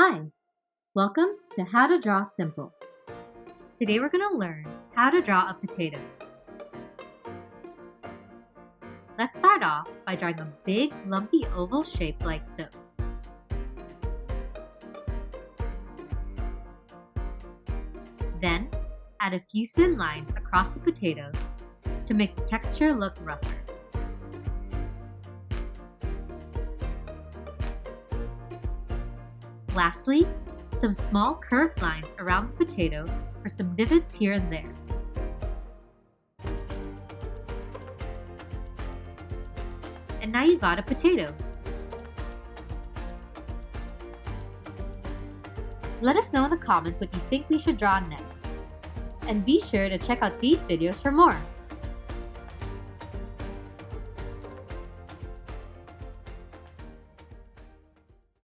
Hi, welcome to How to Draw Simple. Today we're going to learn how to draw a potato. Let's start off by drawing a big lumpy oval shape like so. Then add a few thin lines across the potato to make the texture look rougher. Lastly, some small curved lines around the potato for some divots here and there. And now you've got a potato. Let us know in the comments what you think we should draw next. And be sure to check out these videos for more.